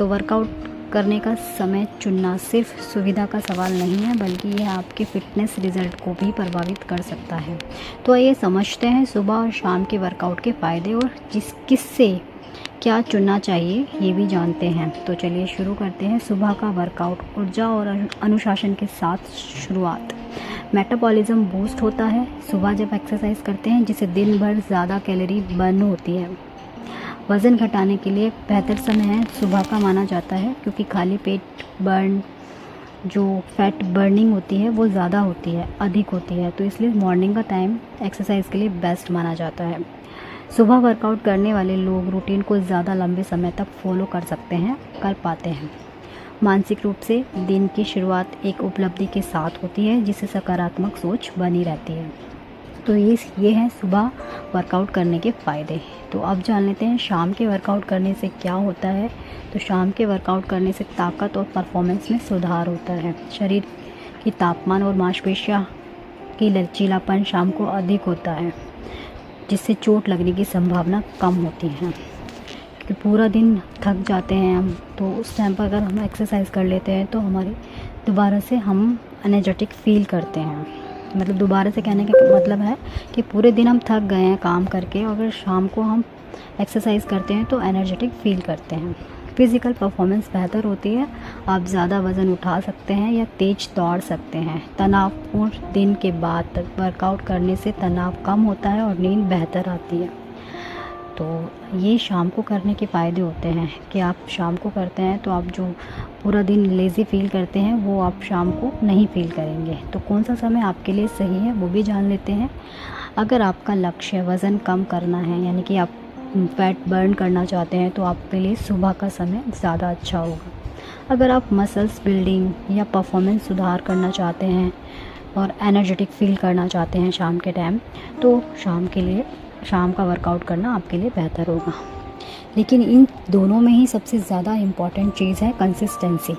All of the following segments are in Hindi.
तो वर्कआउट करने का समय चुनना सिर्फ सुविधा का सवाल नहीं है, बल्कि यह आपके फ़िटनेस रिज़ल्ट को भी प्रभावित कर सकता है। तो आइए समझते हैं सुबह और शाम के वर्कआउट के फ़ायदे, और किससे क्या चुनना चाहिए ये भी जानते हैं। तो चलिए शुरू करते हैं। सुबह का वर्कआउट ऊर्जा और अनुशासन के साथ शुरुआत। मेटाबॉलिज्म बूस्ट होता है सुबह जब एक्सरसाइज करते हैं, जिससे दिन भर ज़्यादा कैलोरी बर्न होती है। वज़न घटाने के लिए बेहतर समय है सुबह का माना जाता है, क्योंकि खाली पेट जो फैट बर्निंग होती है वो ज़्यादा होती है, अधिक होती है। तो इसलिए मॉर्निंग का टाइम एक्सरसाइज के लिए बेस्ट माना जाता है। सुबह वर्कआउट करने वाले लोग रूटीन को ज़्यादा लंबे समय तक फॉलो कर पाते हैं। मानसिक रूप से दिन की शुरुआत एक उपलब्धि के साथ होती है, जिससे सकारात्मक सोच बनी रहती है। तो ये है सुबह वर्कआउट करने के फ़ायदे। तो अब जान लेते हैं शाम के वर्कआउट करने से क्या होता है। तो शाम के वर्कआउट करने से ताकत और परफॉर्मेंस में सुधार होता है। शरीर की तापमान और मांसपेशियों की लचीलापन शाम को अधिक होता है, जिससे चोट लगने की संभावना कम होती है। क्योंकि पूरा दिन थक जाते हैं हम, तो उस टाइम पर अगर हम एक्सरसाइज कर लेते हैं तो हमारी दोबारा से हम एनर्जेटिक फील करते हैं। मतलब दोबारा से कहने का मतलब है कि पूरे दिन हम थक गए हैं काम करके, और अगर शाम को हम एक्सरसाइज करते हैं तो एनर्जेटिक फील करते हैं। फिज़िकल परफॉर्मेंस बेहतर होती है। आप ज़्यादा वज़न उठा सकते हैं या तेज़ दौड़ सकते हैं। तनावपूर्ण दिन के बाद वर्कआउट करने से तनाव कम होता है और नींद बेहतर आती है। तो ये शाम को करने के फ़ायदे होते हैं कि आप शाम को करते हैं तो आप जो पूरा दिन लेज़ी फ़ील करते हैं वो आप शाम को नहीं फ़ील करेंगे। तो कौन सा समय आपके लिए सही है वो भी जान लेते हैं। अगर आपका लक्ष्य वज़न कम करना है, यानी कि आप फैट बर्न करना चाहते हैं, तो आपके लिए सुबह का समय ज़्यादा अच्छा होगा। अगर आप मसल्स बिल्डिंग या परफॉर्मेंस सुधार करना चाहते हैं और एनर्जेटिक फ़ील करना चाहते हैं शाम के टाइम, तो शाम का वर्कआउट करना आपके लिए बेहतर होगा। लेकिन इन दोनों में ही सबसे ज़्यादा इम्पॉर्टेंट चीज़ है कंसिस्टेंसी।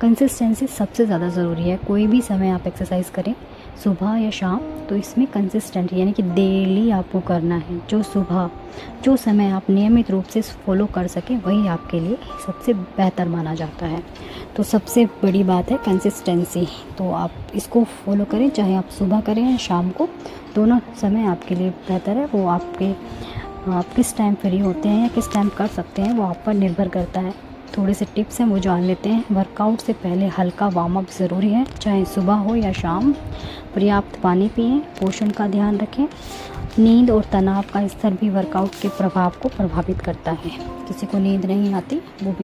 कंसिस्टेंसी सबसे ज़्यादा ज़रूरी है। कोई भी समय आप एक्सरसाइज करें, सुबह या शाम, तो इसमें कंसिस्टेंट यानी कि डेली आपको करना है। जो समय आप नियमित रूप से फॉलो कर सकें, वही आपके लिए सबसे बेहतर माना जाता है। तो सबसे बड़ी बात है कंसिस्टेंसी। तो आप इसको फॉलो करें, चाहे आप सुबह करें या शाम को, दोनों समय आपके लिए बेहतर है। वो आप किस टाइम फ्री होते हैं या किस टाइम कर सकते हैं, वो आप पर निर्भर करता है। थोड़े से टिप्स हैं वो जान लेते हैं। वर्कआउट से पहले हल्का वार्म अप ज़रूरी है, चाहे सुबह हो या शाम। पर्याप्त पानी पिएं, पोषण का ध्यान रखें। नींद और तनाव का स्तर भी वर्कआउट के प्रभाव को प्रभावित करता है। किसी को नींद नहीं आती, वो भी